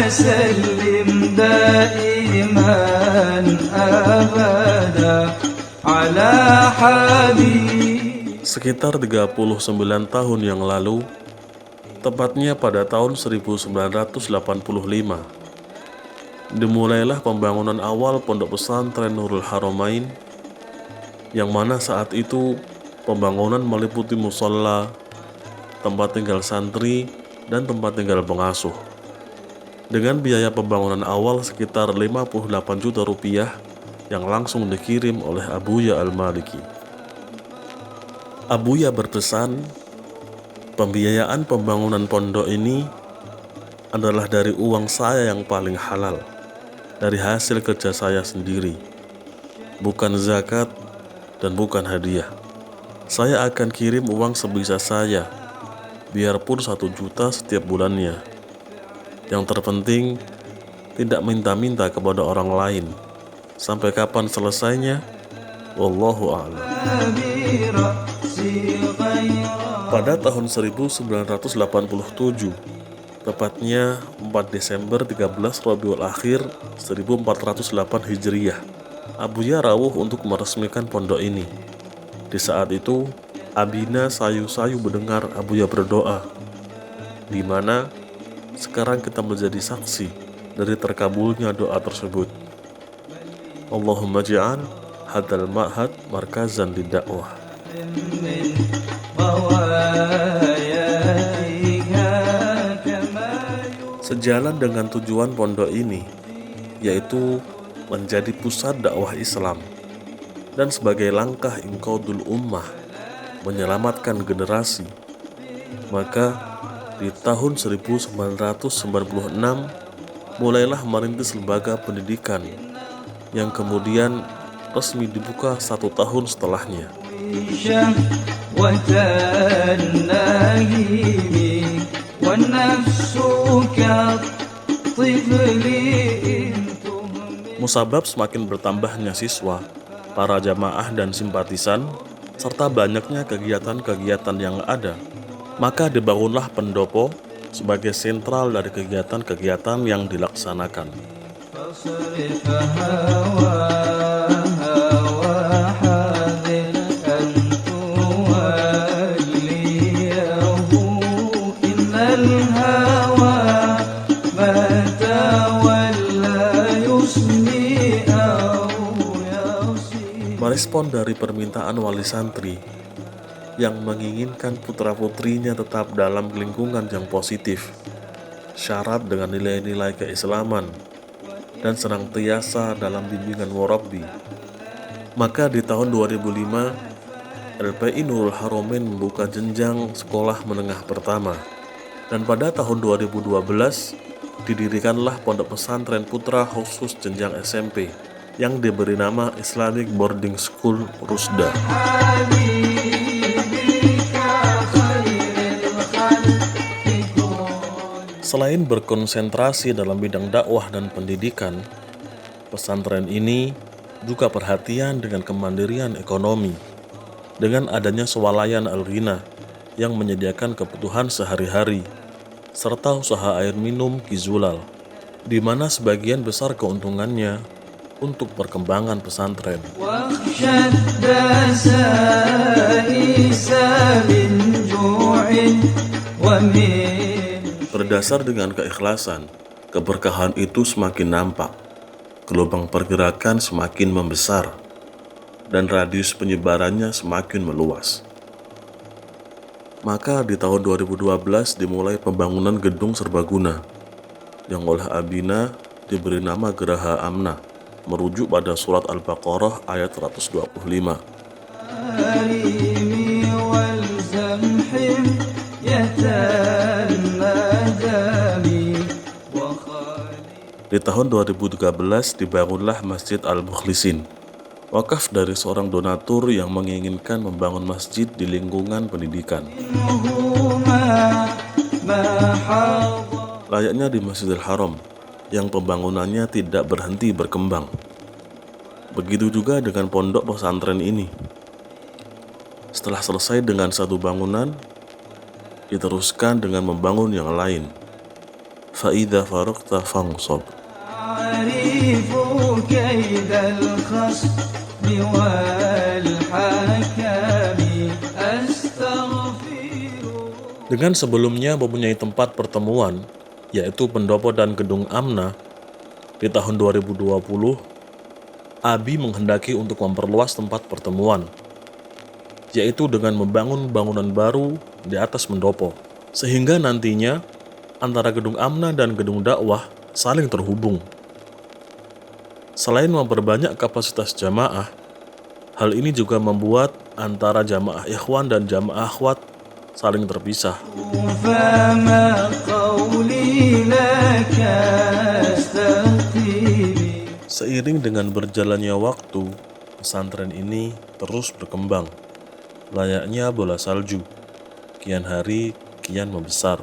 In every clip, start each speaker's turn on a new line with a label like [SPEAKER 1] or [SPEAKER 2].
[SPEAKER 1] وسلم دائما أبدا على حبيب.
[SPEAKER 2] Sekitar 39 tahun yang lalu, tepatnya pada tahun 1985, dimulailah pembangunan awal Pondok Pesantren Nurul Haramain, yang mana saat itu pembangunan meliputi mushola, tempat tinggal santri, dan tempat tinggal pengasuh. Dengan biaya pembangunan awal sekitar 58 juta rupiah yang langsung dikirim oleh Abuya Al-Maliki. Abuya berpesan, pembiayaan pembangunan pondok ini adalah dari uang saya yang paling halal, dari hasil kerja saya sendiri, bukan zakat dan bukan hadiah. Saya akan kirim uang sebisa saya, biarpun 1 juta setiap bulannya. Yang terpenting, tidak minta-minta kepada orang lain. Sampai kapan selesainya? Wallahu a'lam. Pada tahun 1987, tepatnya 4 Desember 13 Rabiul Akhir 1408 Hijriyah, Abuya rawuh untuk meresmikan pondok ini. Di saat itu, Abina sayu-sayu mendengar Abuya berdoa, di mana sekarang kita menjadi saksi dari terkabulnya doa tersebut. Allahumma ja'al hadal ma'had markazan lidakwah. Sejalan dengan tujuan pondok ini, yaitu menjadi pusat dakwah Islam, dan sebagai langkah inqadul ummah, menyelamatkan generasi, maka di tahun 1996 mulailah merintis lembaga pendidikan yang kemudian resmi dibuka 1 tahun setelahnya. Musabab semakin bertambahnya siswa, para jamaah dan simpatisan, serta banyaknya kegiatan-kegiatan yang ada, maka dibangunlah pendopo sebagai sentral dari kegiatan-kegiatan yang dilaksanakan. Merespon dari permintaan wali santri yang menginginkan putra-putrinya tetap dalam lingkungan yang positif, syarat dengan nilai-nilai keislaman, dan senantiasa dalam bimbingan warabbi, maka di tahun 2005 LPI Nurul Haramain membuka jenjang sekolah menengah pertama, dan pada tahun 2012 didirikanlah Pondok Pesantren Putra khusus jenjang SMP yang diberi nama Islamic Boarding School Rusda. Selain berkonsentrasi dalam bidang dakwah dan pendidikan, pesantren ini juga perhatian dengan kemandirian ekonomi, dengan adanya swalayan Al-Ghina yang menyediakan kebutuhan sehari-hari, serta usaha air minum Kizulal, di mana sebagian besar keuntungannya untuk perkembangan pesantren. Berdasar dengan keikhlasan, keberkahan itu semakin nampak, gelombang pergerakan semakin membesar, dan radius penyebarannya semakin meluas. Maka di tahun 2012 dimulai pembangunan gedung serbaguna, yang oleh Abina diberi nama Geraha Amna, merujuk pada surat Al-Baqarah ayat 125. Di tahun 2013 dibangunlah Masjid Al-Mukhlisin, wakaf dari seorang donatur yang menginginkan membangun masjid di lingkungan pendidikan. Layaknya di Masjidil Haram, yang pembangunannya tidak berhenti berkembang. Begitu juga dengan pondok pesantren ini. Setelah selesai dengan satu bangunan, diteruskan dengan membangun yang lain. فإذا فرغت فانصب.
[SPEAKER 1] أعرف كيد الخصم والحكم أستغفر.
[SPEAKER 2] Dengan sebelumnya mempunyai tempat pertemuan, yaitu pendopo dan gedung Amna, di tahun 2020, Abi menghendaki untuk memperluas tempat pertemuan, yaitu dengan membangun bangunan baru di atas pendopo, sehingga nantinya antara gedung Amna dan gedung dakwah saling terhubung. Selain memperbanyak kapasitas jamaah, hal ini juga membuat antara jamaah ikhwan dan jamaah akhwat saling terpisah.
[SPEAKER 1] فما قولي لك استقيمي.
[SPEAKER 2] Seiring dengan berjalannya waktu, pesantren ini terus berkembang, layaknya bola salju, kian hari kian membesar.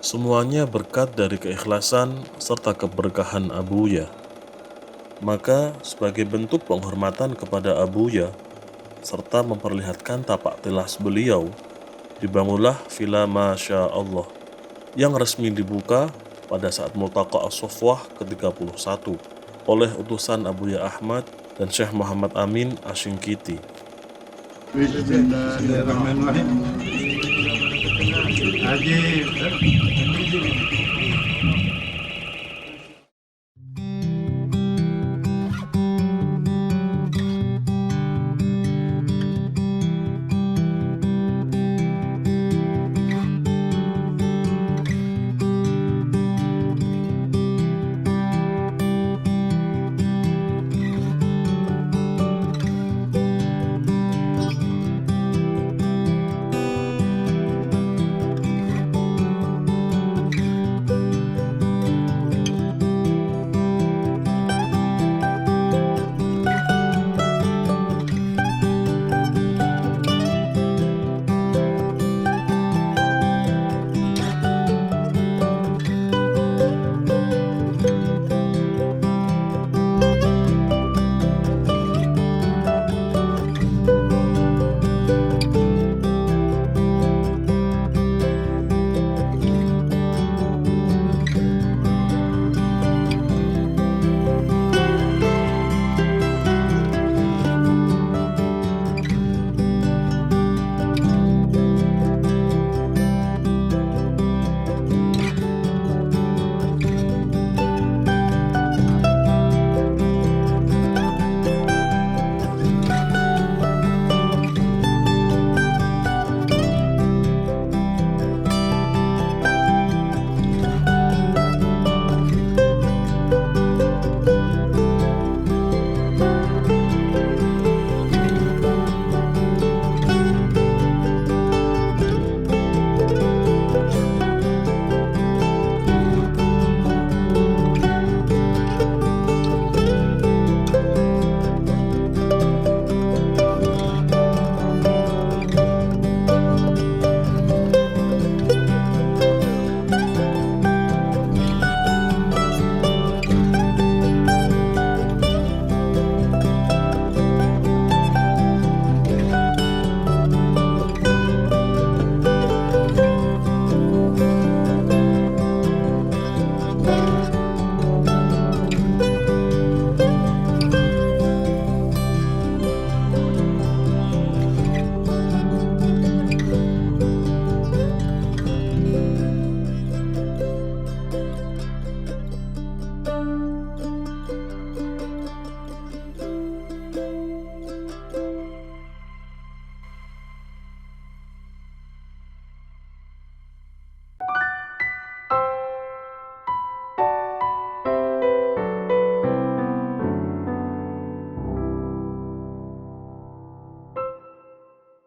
[SPEAKER 2] Semuanya berkat dari keikhlasan serta keberkahan Abuya. Maka sebagai bentuk penghormatan kepada Abuya, serta memperlihatkan tapak tilas beliau, dibangunlah Villa Masya Allah yang resmi dibuka pada saat Multaqa As-Sofwah ke-31 oleh utusan Abuya Ahmad dan Syekh Muhammad Amin Ashinkiti.
[SPEAKER 3] Bismillahirrahmanirrahim. Ajib.